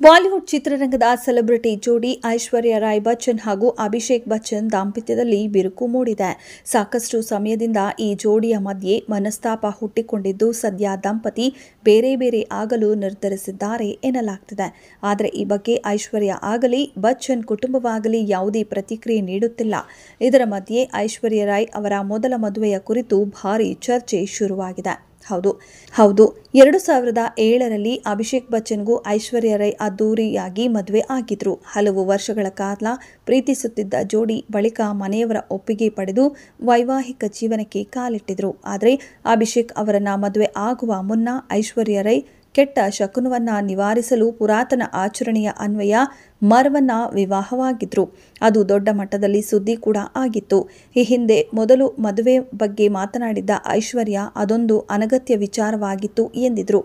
Bollywood ಚಿತ್ರರಂಗದ celebrity ಜೋಡಿ ಐಶ್ವರ್ಯ ರಾಯ್ ಬಚ್ಚನ್ ಹಾಗೂ ಅಭಿಷೇಕ್ ಬಚ್ಚನ್ ದಾಂಪತ್ಯದಲ್ಲಿ ಬಿರುಕು ಮೂಡಿದೆ. ಸಾಕಷ್ಟು ಸಮಯದಿಂದ ಈ ಜೋಡಿಯ ಮಧ್ಯೆ ಮನಸ್ತಾಪ ಹುಟ್ಟಿಕೊಂಡಿದ್ದು, ಸದ್ಯ ದಂಪತಿ ಬೇರೆ ಬೇರೆ ಆಗಲು ನಿರ್ಧರಿಸಿದ್ದಾರೆ ಎನ್ನಲಾಗ್ತಿದೆ. ಆದರೆ ಈ ಬಗ್ಗೆ ಐಶ್ವರ್ಯ ಆಗಲಿ ಬಚ್ಚನ್ ಕುಟುಂಬವಾಗಲಿ ಯಾವುದೇ ಪ್ರತಿಕ್ರಿಯೆ ನೀಡುತ್ತಿಲ್ಲ. ಇದರ ಮಧ್ಯೆ ಐಶ್ವರ್ಯ ರಾಯ್ ಅವರ ಮೊದಲ ಮದುವೆಯ ಕುರಿತು ಭಾರೀ ಚರ್ಚೆ ಶುರುವಾಗಿದೆ. ಹೌದು 2007ರಲ್ಲಿ ಅಭಿಷೇಕ್ ಬಚ್ಚನ್ಗೂ ಐಶ್ವರ್ಯ ರೈ ಅದ್ದೂರಿಯಾಗಿ ಮದುವೆ ಆಗಿದ್ರು. ಹಲವು ವರ್ಷಗಳ ಕಾಲ ಪ್ರೀತಿಸುತ್ತಿದ್ದ ಜೋಡಿ ಬಳಿಕ ಮನೆಯವರ ಒಪ್ಪಿಗೆ ಪಡೆದು ವೈವಾಹಿಕ ಜೀವನಕ್ಕೆ ಕಾಲಿಟ್ಟಿದ್ರು. ಆದರೆ ಅಭಿಷೇಕ್ ಅವರನ್ನ ಮದುವೆ ಆಗುವ ಮುನ್ನ ಐಶ್ವರ್ಯ ರೈ ಕೆಟ್ಟ ಶಕುನವನ್ನ ನಿವಾರಿಸಲು ಪುರಾತನ ಆಚರಣೆಯ ಅನ್ವಯ ಮರವನ್ನ ವಿವಾಹವಾಗಿದ್ರು. ಅದು ದೊಡ್ಡ ಮಟ್ಟದಲ್ಲಿ ಸುದ್ದಿ ಕೂಡ ಆಗಿತ್ತು. ಈ ಹಿಂದೆ ಮೊದಲು ಮದುವೆ ಬಗ್ಗೆ ಮಾತನಾಡಿದ್ದ ಐಶ್ವರ್ಯ ಅದೊಂದು ಅನಗತ್ಯ ವಿಚಾರವಾಗಿತ್ತು ಎಂದಿದ್ರು.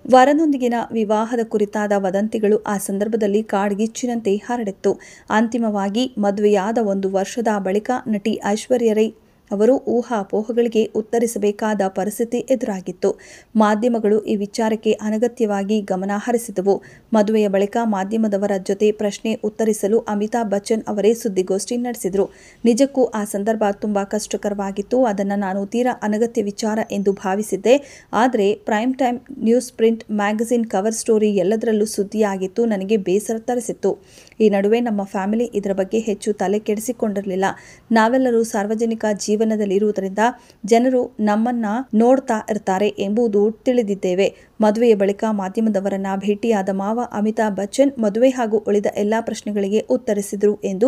ವರನೊಂದಿಗಿನ ವಿವಾಹದ ಕುರಿತಾದ ವದಂತಿಗಳು ಆ ಸಂದರ್ಭದಲ್ಲಿ ಕಾಡ್ಗಿಚ್ಚಿನಂತೆ ಹರಡಿತ್ತು. ಅಂತಿಮವಾಗಿ ಮದುವೆಯಾದ 1 ವರ್ಷದ ಬಳಿಕ ನಟಿ ಐಶ್ವರ್ಯ ರೈ ಅವರು ಊಹಾಪೋಹಗಳಿಗೆ ಉತ್ತರಿಸಬೇಕಾದ ಪರಿಸ್ಥಿತಿ ಎದುರಾಗಿತ್ತು. ಮಾಧ್ಯಮಗಳು ಈ ವಿಚಾರಕ್ಕೆ ಅನಗತ್ಯವಾಗಿ ಗಮನ ಹರಿಸಿದವು. ಮದುವೆಯ ಬಳಿಕ ಮಾಧ್ಯಮದವರ ಜೊತೆ ಪ್ರಶ್ನೆ ಉತ್ತರಿಸಲು ಅಮಿತಾಬ್ ಬಚ್ಚನ್ ಅವರೇ ಸುದ್ದಿಗೋಷ್ಠಿ ನಡೆಸಿದರು. ನಿಜಕ್ಕೂ ಆ ಸಂದರ್ಭ ತುಂಬಾ ಕಷ್ಟಕರವಾಗಿತ್ತು. ಅದನ್ನು ನಾನು ತೀರಾ ಅನಗತ್ಯ ವಿಚಾರ ಎಂದು ಭಾವಿಸಿದ್ದೆ. ಆದರೆ prime time news print magazine cover story ಎಲ್ಲದರಲ್ಲೂ ಸುದ್ದಿಯಾಗಿತ್ತು. ನನಗೆ ಬೇಸರ ತರಿಸಿತ್ತು. ಈ ನಡುವೆ ನಮ್ಮ ಫ್ಯಾಮಿಲಿ ಇದರ ಬಗ್ಗೆ ಹೆಚ್ಚು ತಲೆ ಕೆಡಿಸಿಕೊಂಡಿರಲಿಲ್ಲ. ನಾವೆಲ್ಲರೂ ಸಾರ್ವಜನಿಕ ಜೀವನದಲ್ಲಿರುವುದರಿಂದ ಜನರು ನಮ್ಮನ್ನ ನೋಡ್ತಾ ಇರ್ತಾರೆ ಎಂಬುದು ತಿಳಿದಿದ್ದೇವೆ. ಮದುವೆಯ ಬಳಿಕ ಮಾಧ್ಯಮದವರನ್ನ ಭೇಟಿಯಾದ ಮಾವ ಅಮಿತಾಬ್ ಬಚ್ಚನ್ ಮದುವೆ ಹಾಗೂ ಉಳಿದ ಎಲ್ಲಾ ಪ್ರಶ್ನೆಗಳಿಗೆ ಉತ್ತರಿಸಿದರು ಎಂದು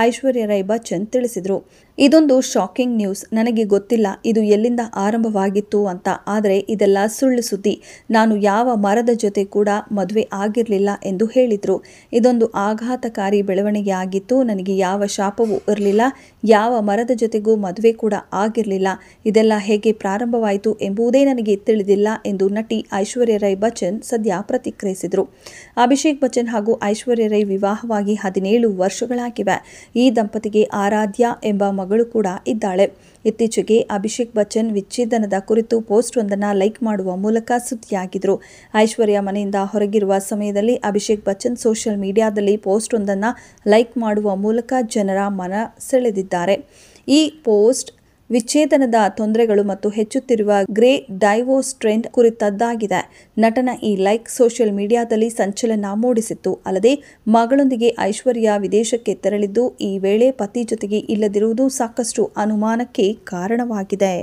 ಐಶ್ವರ್ಯ ರೈ ಬಚ್ಚನ್ ತಿಳಿಸಿದರು. ಇದೊಂದು ಶಾಕಿಂಗ್ ನ್ಯೂಸ್. ನನಗೆ ಗೊತ್ತಿಲ್ಲ ಇದು ಎಲ್ಲಿಂದ ಆರಂಭವಾಗಿತ್ತು ಅಂತ. ಆದರೆ ಇದೆಲ್ಲ ಸುಳ್ಳು ಸುದ್ದಿ. ನಾನು ಯಾವ ಮರದ ಜೊತೆ ಕೂಡ ಮದುವೆ ಆಗಿರಲಿಲ್ಲ ಎಂದು ಹೇಳಿದ್ರು. ಇದೊಂದು ಆಘಾತಕಾರಿ ಬೆಳವಣಿಗೆ ಆಗಿತ್ತು. ನನಗೆ ಯಾವ ಶಾಪವೂ ಇರಲಿಲ್ಲ. ಯಾವ ಮರದ ಜೊತೆಗೂ ಮದುವೆ ಕೂಡ ಆಗಿರಲಿಲ್ಲ. ಇದೆಲ್ಲ ಹೇಗೆ ಪ್ರಾರಂಭವಾಯಿತು ಎಂಬುದೇ ನನಗೆ ತಿಳಿದಿಲ್ಲ ಎಂದು ನಟಿ ಐಶ್ವರ್ಯ ರೈ ಬಚ್ಚನ್ ಸದ್ಯ ಪ್ರತಿಕ್ರಿಯಿಸಿದರು. ಅಭಿಷೇಕ್ ಬಚ್ಚನ್ ಹಾಗೂ ಐಶ್ವರ್ಯ ರೈ ವಿವಾಹವಾಗಿ 17 ವರ್ಷಗಳಾಗಿವೆ. ಈ ದಂಪತಿಗೆ ಆರಾಧ್ಯ ಎಂಬ ಮಗಳು ಕೂಡ ಇದ್ದಾಳೆ. ಇತ್ತೀಚೆಗೆ ಅಭಿಷೇಕ್ ಬಚ್ಚನ್ ವಿಚ್ಛೇದನದ ಕುರಿತು ಪೋಸ್ಟ್ ಒಂದನ್ನು ಲೈಕ್ ಮಾಡುವ ಮೂಲಕ ಸುದ್ದಿಯಾಗಿದ್ರು. ಐಶ್ವರ್ಯ ಮನೆಯಿಂದ ಹೊರಗಿರುವ ಸಮಯದಲ್ಲಿ ಅಭಿಷೇಕ್ ಬಚ್ಚನ್ ಸೋಷಿಯಲ್ ಮೀಡಿಯಾದಲ್ಲಿ ಪೋಸ್ಟ್ ಒಂದನ್ನು ಲೈಕ್ ಮಾಡುವ ಮೂಲಕ ಜನರ ಮನ ಸೆಳೆದಿದ್ದಾರೆ. ಈ ಪೋಸ್ಟ್ ವಿಚ್ಛೇದನದ ತೊಂದರೆಗಳು ಮತ್ತು ಹೆಚ್ಚುತ್ತಿರುವ ಗ್ರೇ ಡೈವೋರ್ಸ್ ಟ್ರೆಂಡ್ ಕುರಿತದ್ದಾಗಿದೆ. ನಟನ ಈ ಲೈಕ್ ಸೋಷಿಯಲ್ ಮೀಡಿಯಾದಲ್ಲಿ ಸಂಚಲನ ಮೂಡಿಸಿತ್ತು. ಅಲ್ಲದೆ ಮಗಳೊಂದಿಗೆ ಐಶ್ವರ್ಯ ವಿದೇಶಕ್ಕೆ ತೆರಳಿದ್ದು, ಈ ವೇಳೆ ಪತಿ ಜೊತೆಗೆ ಇಲ್ಲದಿರುವುದು ಸಾಕಷ್ಟು ಅನುಮಾನಕ್ಕೆ ಕಾರಣವಾಗಿದೆ.